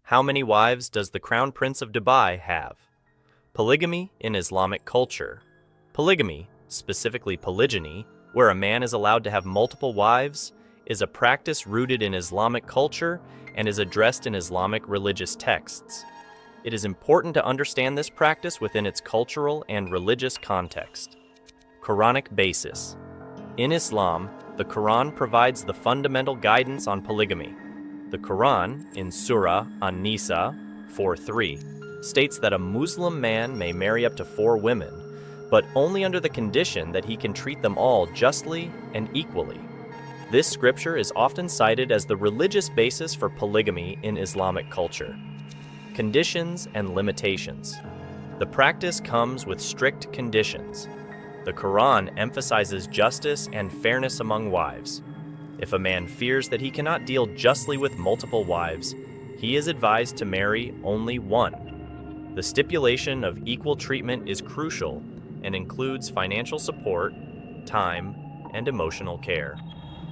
How many wives does the Crown Prince of Dubai have? Polygamy in Islamic culture. Polygamy, specifically polygyny, where a man is allowed to have multiple wives, is a practice rooted in Islamic culture and is addressed in Islamic religious texts. It is important to understand this practice within its cultural and religious context. Quranic basis. In Islam, the Quran provides the fundamental guidance on polygamy. The Quran, in Surah An-Nisa 4:3, states that a Muslim man may marry up to 4 women, but only under the condition that he can treat them all justly and equally. This scripture is often cited as the religious basis for polygamy in Islamic culture. Conditions and limitations. The practice comes with strict conditions. The Quran emphasizes justice and fairness among wives. If a man fears that he cannot deal justly with multiple wives, he is advised to marry only one. The stipulation of equal treatment is crucial and includes financial support, time, and emotional care.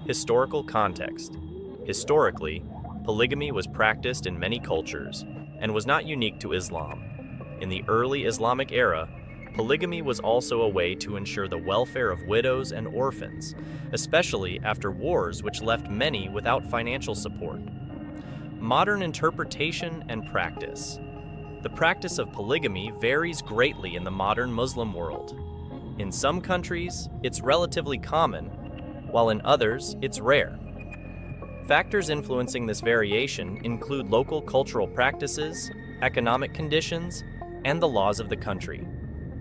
Historical context. Historically, polygamy was practiced in many cultures and was not unique to Islam. In the early Islamic era, polygamy was also a way to ensure the welfare of widows and orphans, especially after wars which left many without financial support. Modern interpretation and practice. The practice of polygamy varies greatly in the modern Muslim world. In some countries, it's relatively common, while in others, it's rare. Factors influencing this variation include local cultural practices, economic conditions, and the laws of the country.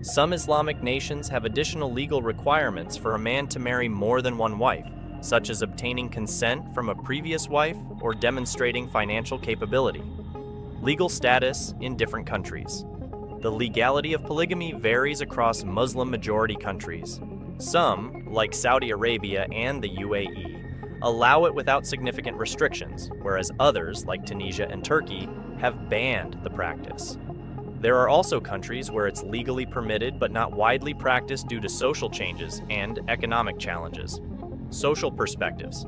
Some Islamic nations have additional legal requirements for a man to marry more than one wife, such as obtaining consent from a previous wife or demonstrating financial capability. Legal status in different countries. The legality of polygamy varies across Muslim-majority countries. Some, like Saudi Arabia and the UAE, allow it without significant restrictions, whereas others, like Tunisia and Turkey, have banned the practice. There are also countries where it's legally permitted but not widely practiced due to social changes and economic challenges. Social perspectives.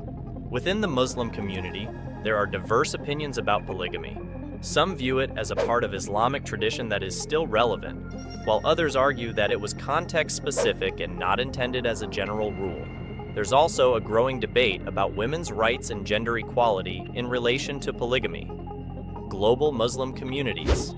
Within the Muslim community, there are diverse opinions about polygamy. Some view it as a part of Islamic tradition that is still relevant, while others argue that it was context-specific and not intended as a general rule. There's also a growing debate about women's rights and gender equality in relation to polygamy. Global Muslim communities.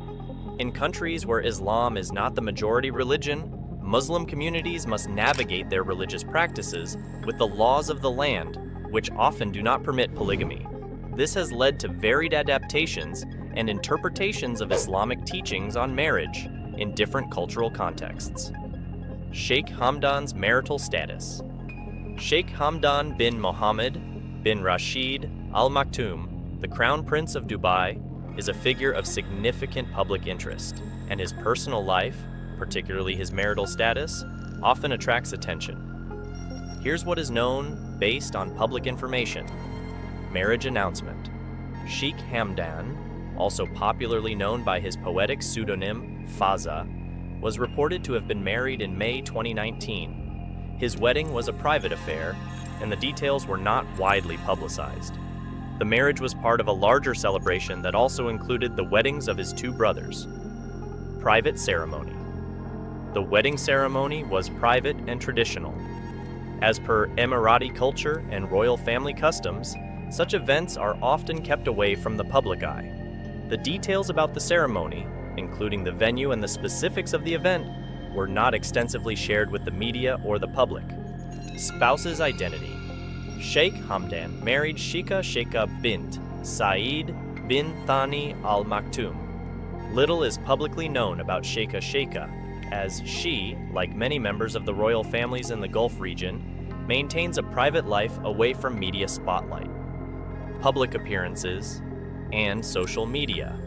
In countries where Islam is not the majority religion, Muslim communities must navigate their religious practices with the laws of the land, which often do not permit polygamy. This has led to varied adaptations and interpretations of Islamic teachings on marriage in different cultural contexts. Sheikh Hamdan's marital status. Sheikh Hamdan bin Mohammed bin Rashid Al Maktoum, the Crown Prince of Dubai, is a figure of significant public interest, and his personal life, particularly his marital status, often attracts attention. Here's what is known based on public information. Marriage announcement. Sheikh Hamdan, also popularly known by his poetic pseudonym Fazza, was reported to have been married in May 2019. His wedding was a private affair, and the details were not widely publicized. The marriage was part of a larger celebration that also included the weddings of his 2 brothers. Private ceremony. The wedding ceremony was private and traditional. As per Emirati culture and royal family customs, such events are often kept away from the public eye. The details about the ceremony, including the venue and the specifics of the event, were not extensively shared with the media or the public. Spouse's identity. Sheikh Hamdan married Sheikha bint Saeed bin Thani Al Maktoum. Little is publicly known about Sheikha, as she, like many members of the royal families in the Gulf region, maintains a private life away from media spotlight. Public appearances and social media.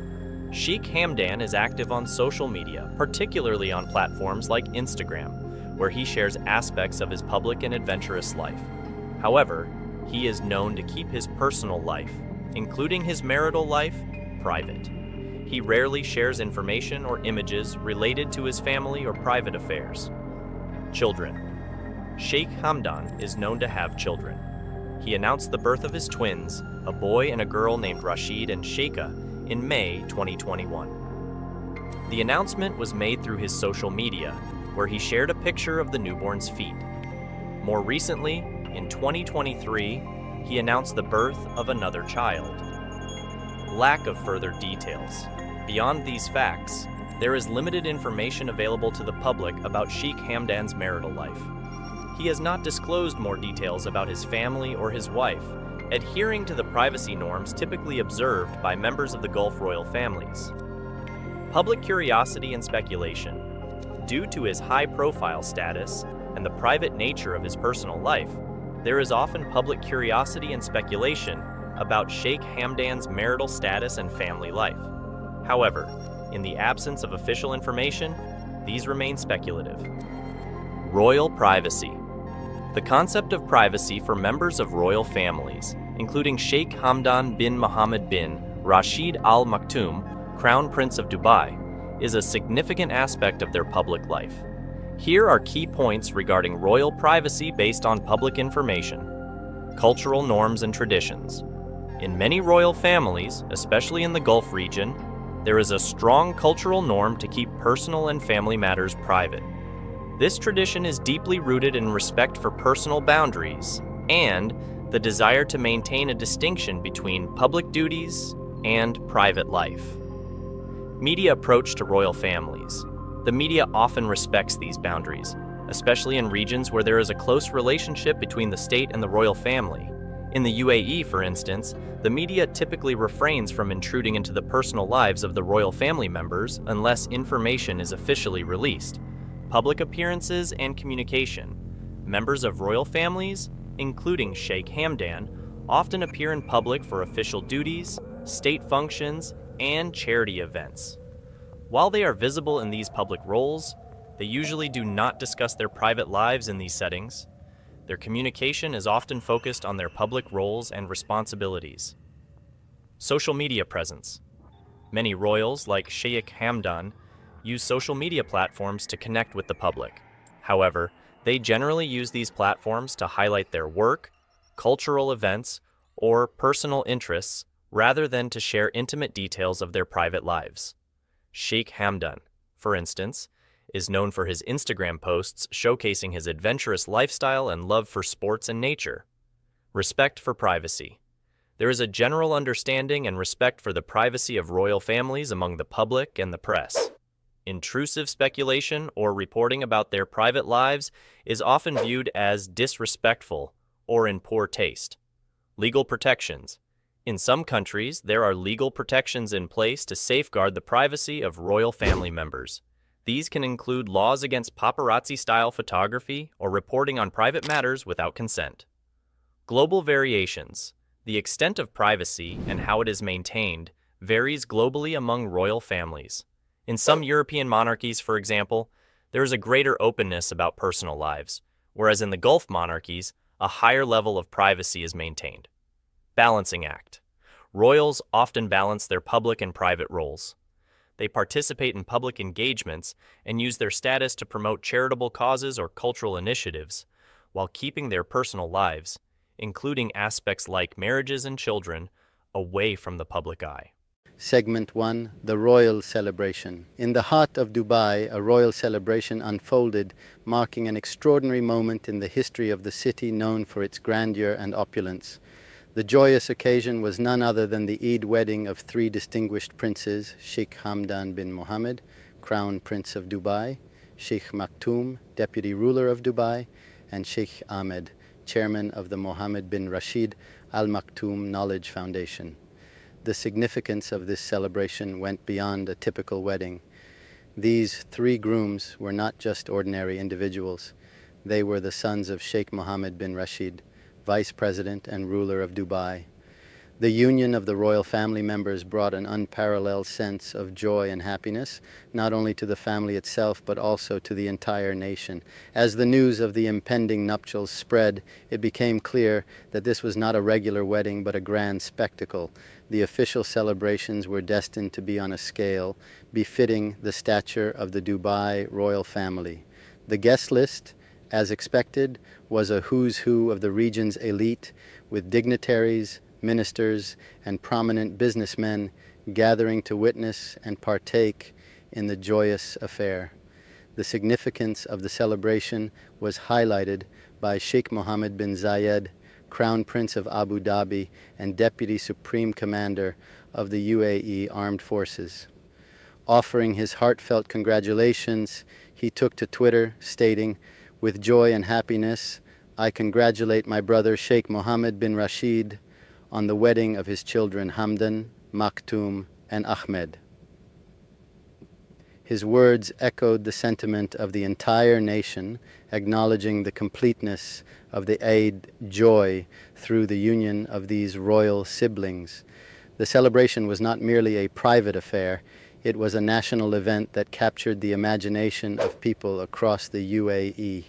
Sheikh Hamdan is active on social media, particularly on platforms like Instagram, where he shares aspects of his public and adventurous life. However, he is known to keep his personal life, including his marital life, private. He rarely shares information or images related to his family or private affairs. Children. Sheikh Hamdan is known to have children. He announced the birth of his twins, a boy and a girl named Rashid and Sheikha, in May 2021. The announcement was made through his social media, where he shared a picture of the newborn's feet. More recently, in 2023, he announced the birth of another child. Lack of further details. Beyond these facts, there is limited information available to the public about Sheikh Hamdan's marital life. He has not disclosed more details about his family or his wife, adhering to the privacy norms typically observed by members of the Gulf royal families. Public curiosity and speculation. Due to his high-profile status and the private nature of his personal life, there is often public curiosity and speculation about Sheikh Hamdan's marital status and family life. However, in the absence of official information, these remain speculative. Royal privacy. The concept of privacy for members of royal families, including Sheikh Hamdan bin Mohammed bin Rashid Al Maktoum, Crown Prince of Dubai, is a significant aspect of their public life. Here are key points regarding royal privacy based on public information. Cultural norms and traditions. In many royal families, especially in the Gulf region, there is a strong cultural norm to keep personal and family matters private. This tradition is deeply rooted in respect for personal boundaries and the desire to maintain a distinction between public duties and private life. Media approach to royal families. The media often respects these boundaries, especially in regions where there is a close relationship between the state and the royal family. In the UAE, for instance, the media typically refrains from intruding into the personal lives of the royal family members unless information is officially released. Public appearances and communication. Members of royal families, including Sheikh Hamdan, often appear in public for official duties, state functions, and charity events. While they are visible in these public roles, they usually do not discuss their private lives in these settings. Their communication is often focused on their public roles and responsibilities. Social media presence. Many royals, like Sheik Hamdan, use social media platforms to connect with the public. However, they generally use these platforms to highlight their work, cultural events, or personal interests, rather than to share intimate details of their private lives. Sheik Hamdan, for instance, is known for his Instagram posts showcasing his adventurous lifestyle and love for sports and nature. Respect for privacy. There is a general understanding and respect for the privacy of royal families among the public and the press. Intrusive speculation or reporting about their private lives is often viewed as disrespectful or in poor taste. Legal protections. In some countries, there are legal protections in place to safeguard the privacy of royal family members. These can include laws against paparazzi-style photography or reporting on private matters without consent. Global variations. The extent of privacy and how it is maintained varies globally among royal families. In some European monarchies, for example, there is a greater openness about personal lives, whereas in the Gulf monarchies, a higher level of privacy is maintained. Balancing act. Royals often balance their public and private roles. They participate in public engagements and use their status to promote charitable causes or cultural initiatives, while keeping their personal lives, including aspects like marriages and children, away from the public eye. Segment 1, the Royal Celebration. In the heart of Dubai, a royal celebration unfolded, marking an extraordinary moment in the history of the city known for its grandeur and opulence. The joyous occasion was none other than the Eid wedding of three distinguished princes, Sheikh Hamdan bin Mohammed, Crown Prince of Dubai, Sheikh Maktoum, Deputy Ruler of Dubai, and Sheikh Ahmed, Chairman of the Mohammed bin Rashid Al Maktoum Knowledge Foundation. The significance of this celebration went beyond a typical wedding. These three grooms were not just ordinary individuals. They were the sons of Sheikh Mohammed bin Rashid, Vice President and ruler of Dubai. The union of the royal family members brought an unparalleled sense of joy and happiness, not only to the family itself, but also to the entire nation. As the news of the impending nuptials spread, it became clear that this was not a regular wedding, but a grand spectacle. The official celebrations were destined to be on a scale befitting the stature of the Dubai royal family. The guest list, as expected, was a who's who of the region's elite, with dignitaries, ministers, and prominent businessmen gathering to witness and partake in the joyous affair. The significance of the celebration was highlighted by Sheikh Mohammed bin Zayed, Crown Prince of Abu Dhabi and Deputy Supreme Commander of the UAE Armed Forces. Offering his heartfelt congratulations, he took to Twitter, stating, "With joy and happiness, I congratulate my brother Sheikh Mohammed bin Rashid on the wedding of his children Hamdan, Maktoum, and Ahmed." His words echoed the sentiment of the entire nation, acknowledging the completeness of the Eid joy through the union of these royal siblings. The celebration was not merely a private affair, it was a national event that captured the imagination of people across the UAE.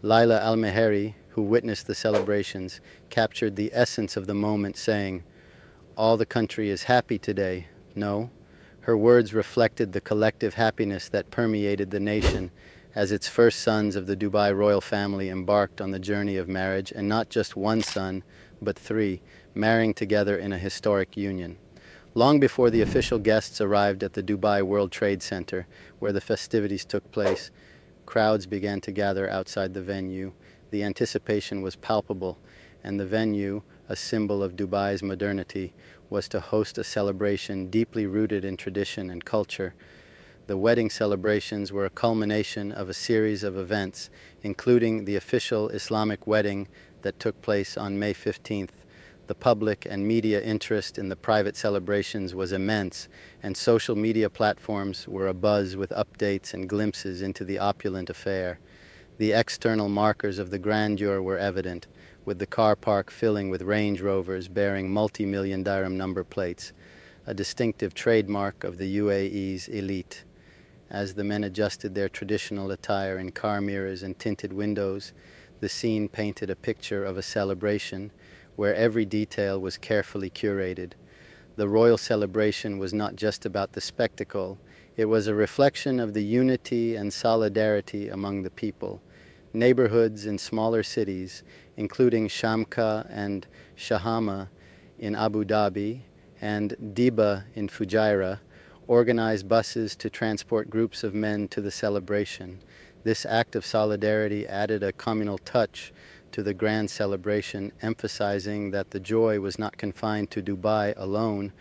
Laila Al-Meheri, who witnessed the celebrations, captured the essence of the moment, saying, "All the country is happy today." No, her words reflected the collective happiness that permeated the nation as its first sons of the Dubai royal family embarked on the journey of marriage, and not just one son, but three, marrying together in a historic union. Long before the official guests arrived at the Dubai World Trade Center, where the festivities took place, crowds began to gather outside the venue. The anticipation was palpable, and the venue, a symbol of Dubai's modernity, was to host a celebration deeply rooted in tradition and culture. The wedding celebrations were a culmination of a series of events, including the official Islamic wedding that took place on May 15th. The public and media interest in the private celebrations was immense, and social media platforms were abuzz with updates and glimpses into the opulent affair. The external markers of the grandeur were evident, with the car park filling with Range Rovers bearing multi-million dirham number plates, a distinctive trademark of the UAE's elite. As the men adjusted their traditional attire in car mirrors and tinted windows, the scene painted a picture of a celebration where every detail was carefully curated. The royal celebration was not just about the spectacle, it was a reflection of the unity and solidarity among the people. Neighborhoods in smaller cities, including Shamka and Shahama in Abu Dhabi and Diba in Fujairah, organized buses to transport groups of men to the celebration. This act of solidarity added a communal touch to the grand celebration, emphasizing that the joy was not confined to Dubai alone,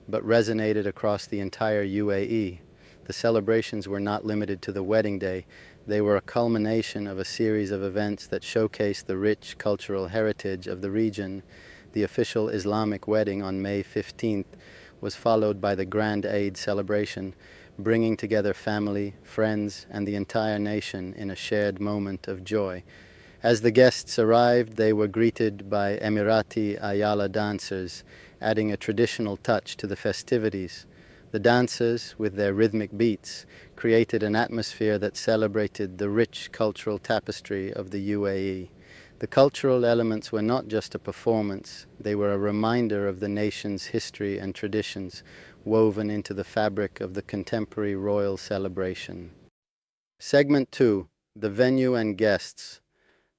but resonated across the entire UAE. The celebrations were not limited to the wedding day. They were a culmination of a series of events that showcased the rich cultural heritage of the region. The official Islamic wedding on May 15th was followed by the Grand Eid celebration, bringing together family, friends, and the entire nation in a shared moment of joy. As the guests arrived, they were greeted by Emirati Ayala dancers, adding a traditional touch to the festivities. The dancers, with their rhythmic beats, created an atmosphere that celebrated the rich cultural tapestry of the UAE. The cultural elements were not just a performance, they were a reminder of the nation's history and traditions, woven into the fabric of the contemporary royal celebration. Segment 2. The venue and guests.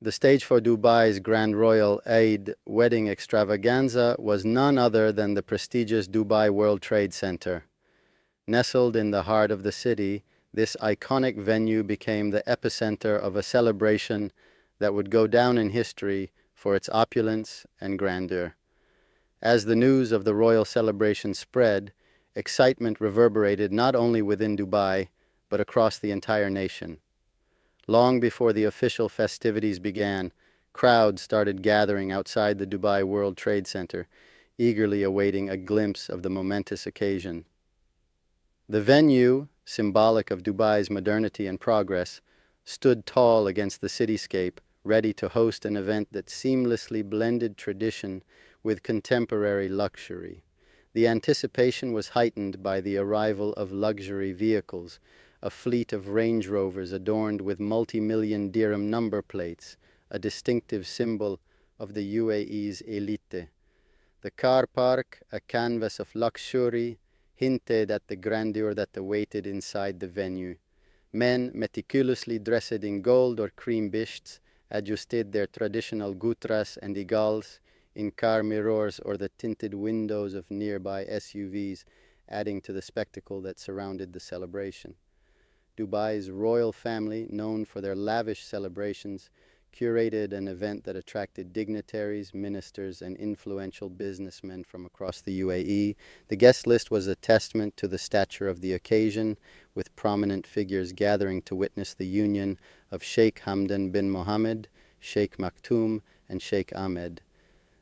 The stage for Dubai's Grand Royal Eid wedding extravaganza was none other than the prestigious Dubai World Trade Center. Nestled in the heart of the city, this iconic venue became the epicenter of a celebration that would go down in history for its opulence and grandeur. As the news of the royal celebration spread, excitement reverberated not only within Dubai, but across the entire nation. Long before the official festivities began, crowds started gathering outside the Dubai World Trade Center, eagerly awaiting a glimpse of the momentous occasion. The venue, symbolic of Dubai's modernity and progress, stood tall against the cityscape, ready to host an event that seamlessly blended tradition with contemporary luxury. The anticipation was heightened by the arrival of luxury vehicles, a fleet of Range Rovers adorned with multi-million dirham number plates, a distinctive symbol of the UAE's elite. The car park, a canvas of luxury, hinted at the grandeur that awaited inside the venue. Men, meticulously dressed in gold or cream bishts, adjusted their traditional gutras and igals in car mirrors or the tinted windows of nearby SUVs, adding to the spectacle that surrounded the celebration. Dubai's royal family, known for their lavish celebrations, curated an event that attracted dignitaries, ministers, and influential businessmen from across the UAE. The guest list was a testament to the stature of the occasion, with prominent figures gathering to witness the union of Sheikh Hamdan bin Mohammed, Sheikh Maktoum, and Sheikh Ahmed.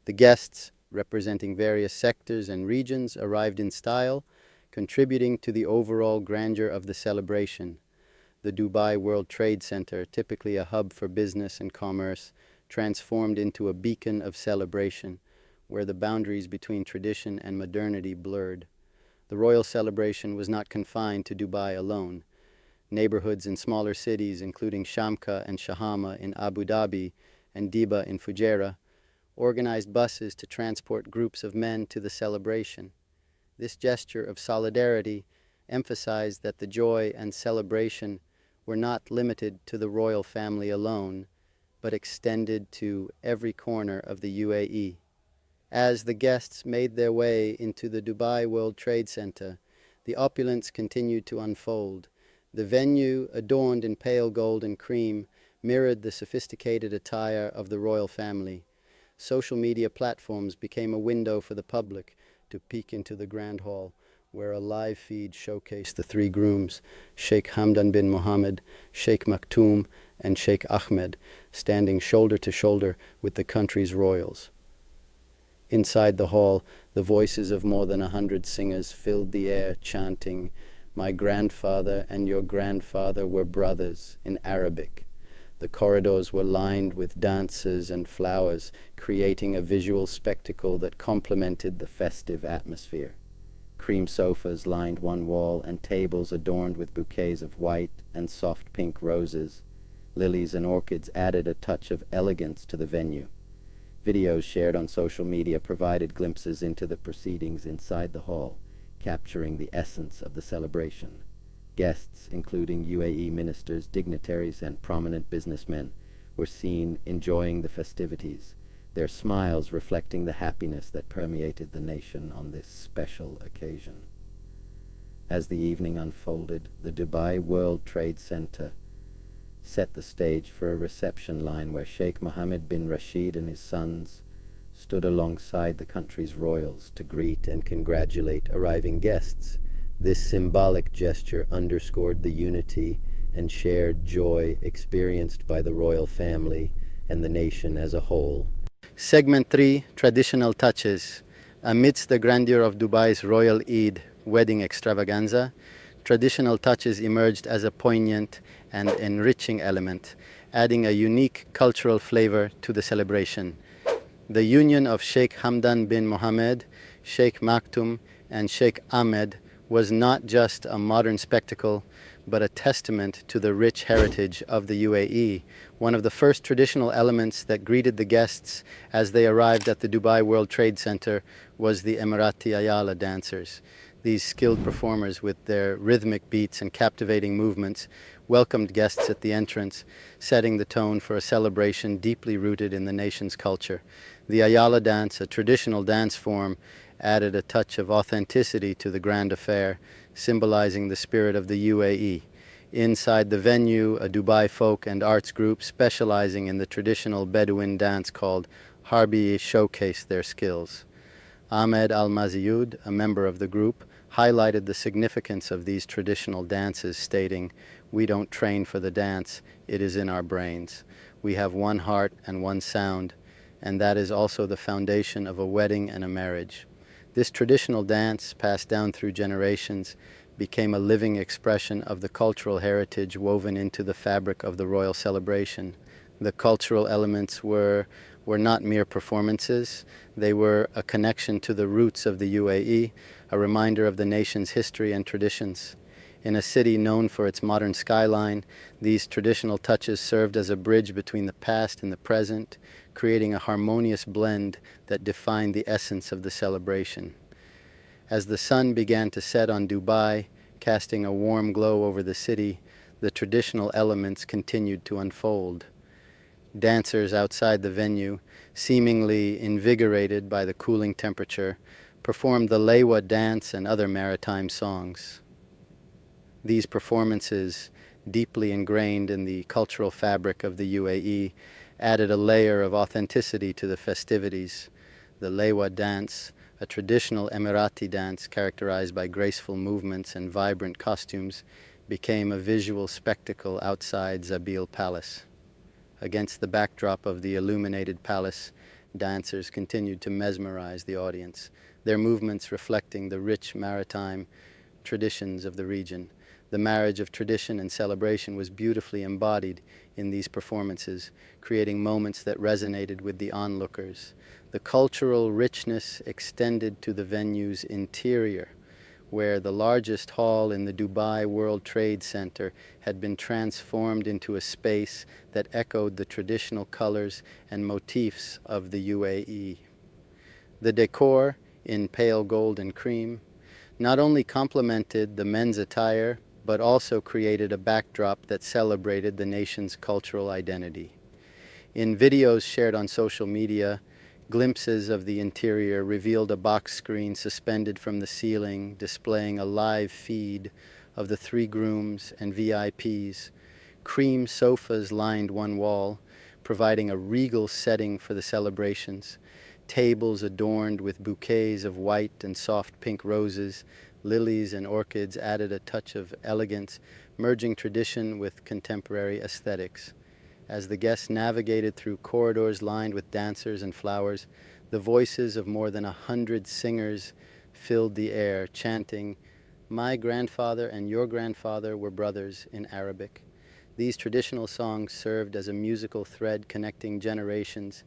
The guests, representing various sectors and regions, arrived in style, contributing to the overall grandeur of the celebration. The Dubai World Trade Center, typically a hub for business and commerce, transformed into a beacon of celebration, where the boundaries between tradition and modernity blurred. The royal celebration was not confined to Dubai alone. Neighborhoods in smaller cities, including Shamka and Shahama in Abu Dhabi and Diba in Fujairah, organized buses to transport groups of men to the celebration. This gesture of solidarity emphasized that the joy and celebration were not limited to the royal family alone, but extended to every corner of the UAE. As the guests made their way into the Dubai World Trade Center, the opulence continued to unfold. The venue, adorned in pale gold and cream, mirrored the sophisticated attire of the royal family. Social media platforms became a window for the public to peek into the Grand Hall, where a live feed showcased the three grooms, Sheikh Hamdan bin Mohammed, Sheikh Maktoum, and Sheikh Ahmed, standing shoulder to shoulder with the country's royals. Inside the hall, the voices of more than 100 singers filled the air, chanting, "My grandfather and your grandfather were brothers," in Arabic. The corridors were lined with dancers and flowers, creating a visual spectacle that complemented the festive atmosphere. Cream sofas lined one wall, and tables adorned with bouquets of white and soft pink roses. Lilies and orchids added a touch of elegance to the venue. Videos shared on social media provided glimpses into the proceedings inside the hall, capturing the essence of the celebration. Guests, including UAE ministers, dignitaries, and prominent businessmen, were seen enjoying the festivities, their smiles reflecting the happiness that permeated the nation on this special occasion. As the evening unfolded, the Dubai World Trade Center set the stage for a reception line where Sheikh Mohammed bin Rashid and his sons stood alongside the country's royals to greet and congratulate arriving guests. This symbolic gesture underscored the unity and shared joy experienced by the royal family and the nation as a whole. Segment 3, Traditional Touches. Amidst the grandeur of Dubai's Royal Eid wedding extravaganza, traditional touches emerged as a poignant and enriching element, adding a unique cultural flavor to the celebration. The union of Sheikh Hamdan bin Mohammed, Sheikh Maktoum, and Sheikh Ahmed was not just a modern spectacle, but a testament to the rich heritage of the UAE. One of the first traditional elements that greeted the guests as they arrived at the Dubai World Trade Center was the Emirati Ayala dancers. These skilled performers, with their rhythmic beats and captivating movements, welcomed guests at the entrance, setting the tone for a celebration deeply rooted in the nation's culture. The Ayala dance, a traditional dance form, added a touch of authenticity to the grand affair, symbolizing the spirit of the UAE. Inside the venue, a Dubai folk and arts group specializing in the traditional Bedouin dance called Harbi showcased their skills. Ahmed Al-Maziyud, a member of the group, highlighted the significance of these traditional dances, stating, "We don't train for the dance, it is in our brains. We have one heart and one sound, and that is also the foundation of a wedding and a marriage." This traditional dance, passed down through generations, became a living expression of the cultural heritage woven into the fabric of the royal celebration. The cultural elements were not mere performances. They were a connection to the roots of the UAE, a reminder of the nation's history and traditions. In a city known for its modern skyline, these traditional touches served as a bridge between the past and the present, creating a harmonious blend that defined the essence of the celebration. As the sun began to set on Dubai, casting a warm glow over the city, the traditional elements continued to unfold. Dancers outside the venue, seemingly invigorated by the cooling temperature, performed the Lewa dance and other maritime songs. These performances, deeply ingrained in the cultural fabric of the UAE, added a layer of authenticity to the festivities. The Lewa dance, a traditional Emirati dance characterized by graceful movements and vibrant costumes, became a visual spectacle outside Zabil Palace. Against the backdrop of the illuminated palace, dancers continued to mesmerize the audience, their movements reflecting the rich maritime traditions of the region. The marriage of tradition and celebration was beautifully embodied in these performances, creating moments that resonated with the onlookers. The cultural richness extended to the venue's interior, where the largest hall in the Dubai World Trade Center had been transformed into a space that echoed the traditional colors and motifs of the UAE. The decor, in pale gold and cream, not only complemented the men's attire, but also created a backdrop that celebrated the nation's cultural identity. In videos shared on social media, glimpses of the interior revealed a box screen suspended from the ceiling, displaying a live feed of the three grooms and VIPs. Cream sofas lined one wall, providing a regal setting for the celebrations. Tables adorned with bouquets of white and soft pink roses, lilies and orchids added a touch of elegance, merging tradition with contemporary aesthetics. As the guests navigated through corridors lined with dancers and flowers, the voices of more than 100 singers filled the air, chanting, "My grandfather and your grandfather were brothers" in Arabic. These traditional songs served as a musical thread connecting generations,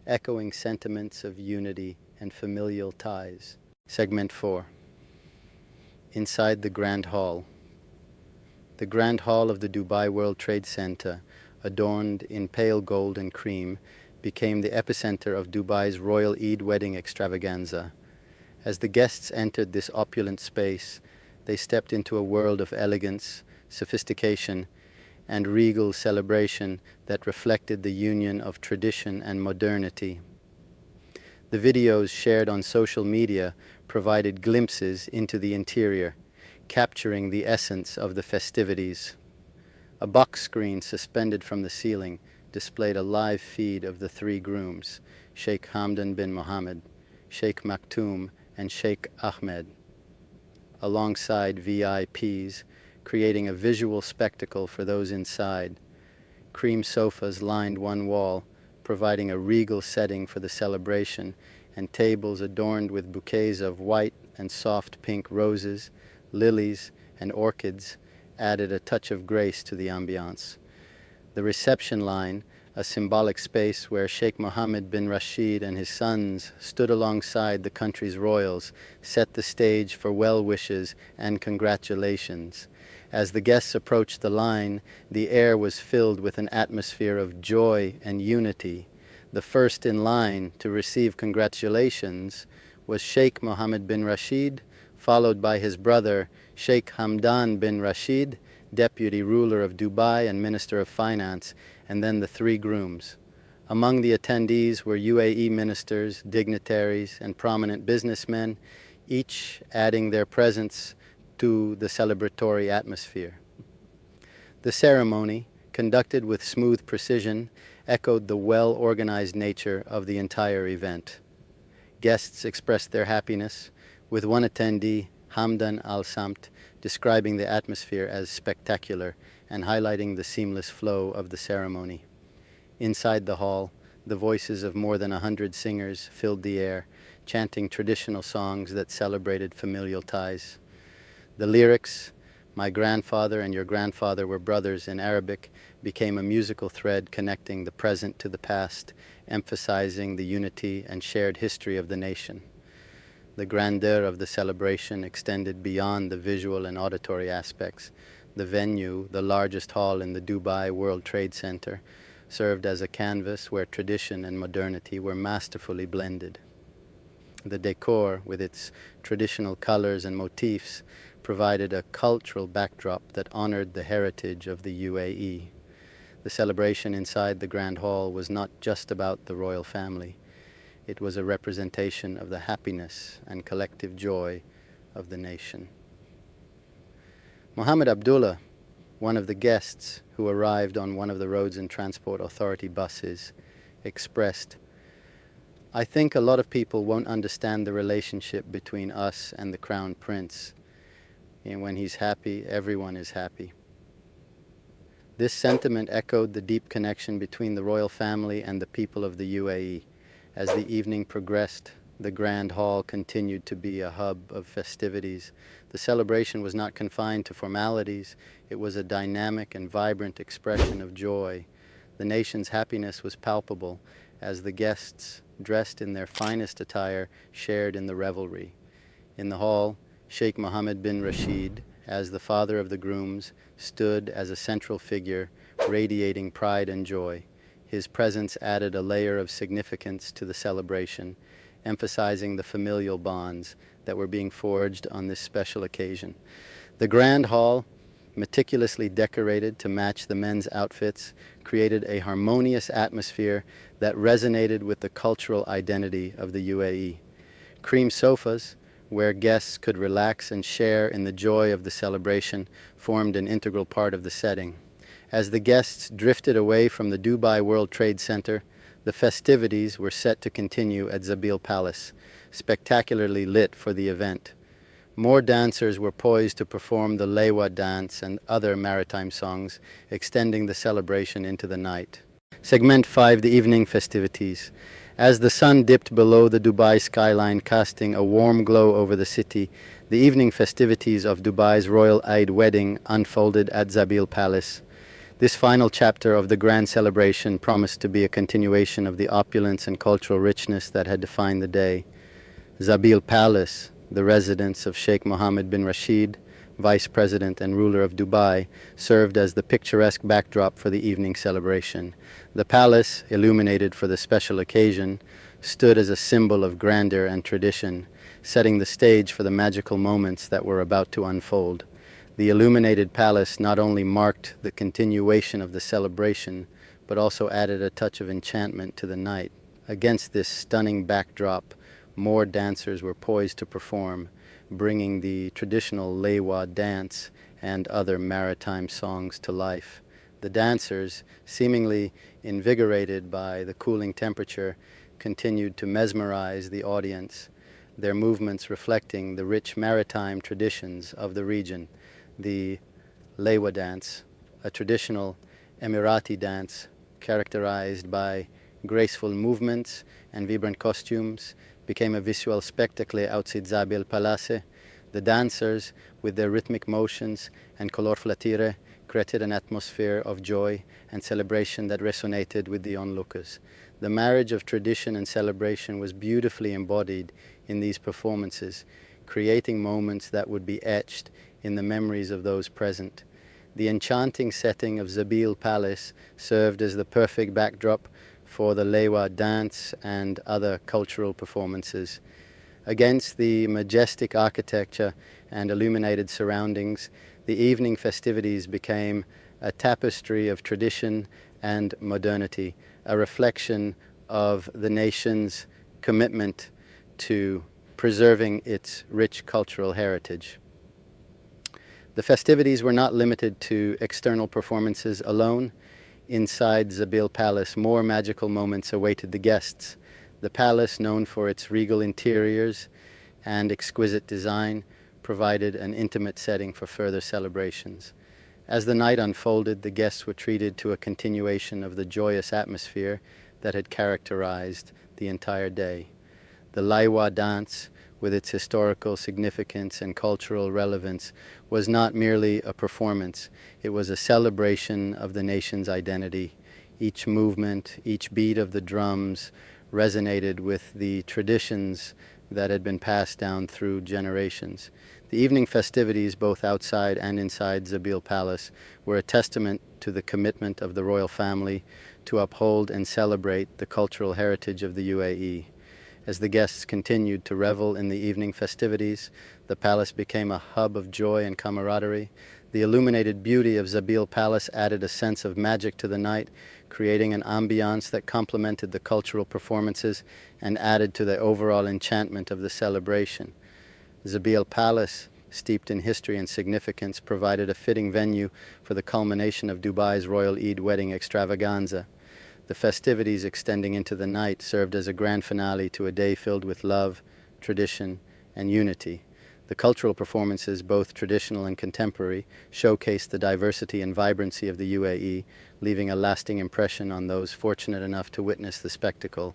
echoing sentiments of unity and familial ties. Segment 4. Inside the Grand Hall. The Grand Hall of the Dubai World Trade Center, adorned in pale gold and cream, became the epicenter of Dubai's royal Eid wedding extravaganza. As the guests entered this opulent space, they stepped into a world of elegance, sophistication, and regal celebration that reflected the union of tradition and modernity. The videos shared on social media provided glimpses into the interior, capturing the essence of the festivities. A box screen suspended from the ceiling displayed a live feed of the three grooms, Sheikh Hamdan bin Mohammed, Sheikh Maktoum, and Sheikh Ahmed, alongside VIPs, creating a visual spectacle for those inside. Cream sofas lined one wall, providing a regal setting for the celebration, and tables adorned with bouquets of white and soft pink roses, lilies, and orchids added a touch of grace to the ambiance. The reception line, a symbolic space where Sheikh Mohammed bin Rashid and his sons stood alongside the country's royals, set the stage for well wishes and congratulations. As the guests approached the line, the air was filled with an atmosphere of joy and unity. The first in line to receive congratulations was Sheikh Mohammed bin Rashid, followed by his brother Sheikh Hamdan bin Rashid, deputy ruler of Dubai and minister of finance, and then the three grooms. Among the attendees were UAE ministers, dignitaries, and prominent businessmen, each adding their presence to the celebratory atmosphere. The ceremony, conducted with smooth precision, echoed the well-organized nature of the entire event. Guests expressed their happiness, with one attendee, Hamdan al-Samt, describing the atmosphere as spectacular and highlighting the seamless flow of the ceremony. Inside the hall, the voices of more than 100 singers filled the air, chanting traditional songs that celebrated familial ties. The lyrics, "My grandfather and your grandfather were brothers" in Arabic, became a musical thread connecting the present to the past, emphasizing the unity and shared history of the nation. The grandeur of the celebration extended beyond the visual and auditory aspects. The venue, the largest hall in the Dubai World Trade Center, served as a canvas where tradition and modernity were masterfully blended. The decor, with its traditional colors and motifs, provided a cultural backdrop that honored the heritage of the UAE. The celebration inside the Grand Hall was not just about the royal family. It was a representation of the happiness and collective joy of the nation. Muhammad Abdullah, one of the guests who arrived on one of the Roads and Transport Authority buses, expressed, "I think a lot of people won't understand the relationship between us and the Crown Prince. And when he's happy, everyone is happy." This sentiment echoed the deep connection between the royal family and the people of the UAE. As the evening progressed, the Grand Hall continued to be a hub of festivities. The celebration was not confined to formalities. It was a dynamic and vibrant expression of joy. The nation's happiness was palpable as the guests, dressed in their finest attire, shared in the revelry. In the hall, Sheikh Mohammed bin Rashid, as the father of the grooms, stood as a central figure, radiating pride and joy. His presence added a layer of significance to the celebration, emphasizing the familial bonds that were being forged on this special occasion. The Grand Hall, meticulously decorated to match the men's outfits, created a harmonious atmosphere that resonated with the cultural identity of the UAE. Cream sofas, where guests could relax and share in the joy of the celebration, formed an integral part of the setting. As the guests drifted away from the Dubai World Trade Center, the festivities were set to continue at Zabil Palace, spectacularly lit for the event. More dancers were poised to perform the Lewa dance and other maritime songs, extending the celebration into the night. Segment 5, the evening festivities. As the sun dipped below the Dubai skyline, casting a warm glow over the city, the evening festivities of Dubai's Royal Eid wedding unfolded at Zabil Palace. This final chapter of the grand celebration promised to be a continuation of the opulence and cultural richness that had defined the day. Zabil Palace, the residence of Sheikh Mohammed bin Rashid, Vice President and ruler of Dubai, served as the picturesque backdrop for the evening celebration. The palace, illuminated for the special occasion, stood as a symbol of grandeur and tradition, setting the stage for the magical moments that were about to unfold. The illuminated palace not only marked the continuation of the celebration, but also added a touch of enchantment to the night. Against this stunning backdrop, more dancers were poised to perform, bringing the traditional Lewa dance and other maritime songs to life. The dancers, seemingly invigorated by the cooling temperature, continued to mesmerize the audience, their movements reflecting the rich maritime traditions of the region. The Lewa dance, a traditional Emirati dance characterized by graceful movements and vibrant costumes, became a visual spectacle outside Zabil Palace. The dancers, with their rhythmic motions and colorful attire, created an atmosphere of joy and celebration that resonated with the onlookers. The marriage of tradition and celebration was beautifully embodied in these performances, creating moments that would be etched in the memories of those present. The enchanting setting of Zabil Palace served as the perfect backdrop for the Lewa dance and other cultural performances. Against the majestic architecture and illuminated surroundings, the evening festivities became a tapestry of tradition and modernity, a reflection of the nation's commitment to preserving its rich cultural heritage. The festivities were not limited to external performances alone. Inside Zabil Palace, more magical moments awaited the guests. The palace, known for its regal interiors and exquisite design, provided an intimate setting for further celebrations. As the night unfolded, the guests were treated to a continuation of the joyous atmosphere that had characterized the entire day. The Laiwa dance, with its historical significance and cultural relevance, was not merely a performance. It was a celebration of the nation's identity. Each movement, each beat of the drums resonated with the traditions that had been passed down through generations. The evening festivities, both outside and inside Zabil Palace, were a testament to the commitment of the royal family to uphold and celebrate the cultural heritage of the UAE. As the guests continued to revel in the evening festivities, the palace became a hub of joy and camaraderie. The illuminated beauty of Zabil Palace added a sense of magic to the night, creating an ambiance that complemented the cultural performances and added to the overall enchantment of the celebration. Zabil Palace, steeped in history and significance, provided a fitting venue for the culmination of Dubai's Royal Eid wedding extravaganza. The festivities extending into the night served as a grand finale to a day filled with love, tradition, and unity. The cultural performances, both traditional and contemporary, showcased the diversity and vibrancy of the UAE, leaving a lasting impression on those fortunate enough to witness the spectacle.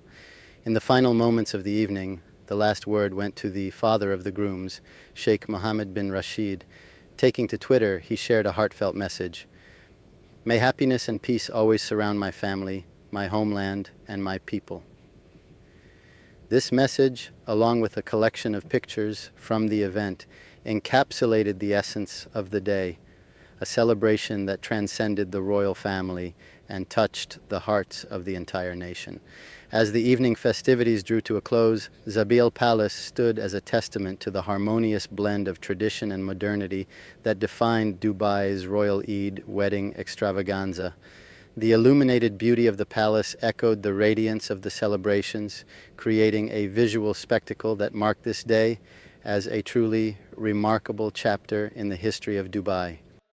In the final moments of the evening, the last word went to the father of the grooms, Sheikh Mohammed bin Rashid. Taking to Twitter, he shared a heartfelt message. "May happiness and peace always surround my family, my homeland, and my people." This message, along with a collection of pictures from the event, encapsulated the essence of the day, a celebration that transcended the royal family and touched the hearts of the entire nation. As the evening festivities drew to a close, Zabil Palace stood as a testament to the harmonious blend of tradition and modernity that defined Dubai's Royal Eid wedding extravaganza. The illuminated beauty of the palace echoed the radiance of the celebrations, creating a visual spectacle that marked this day as a truly remarkable chapter in the history of Dubai.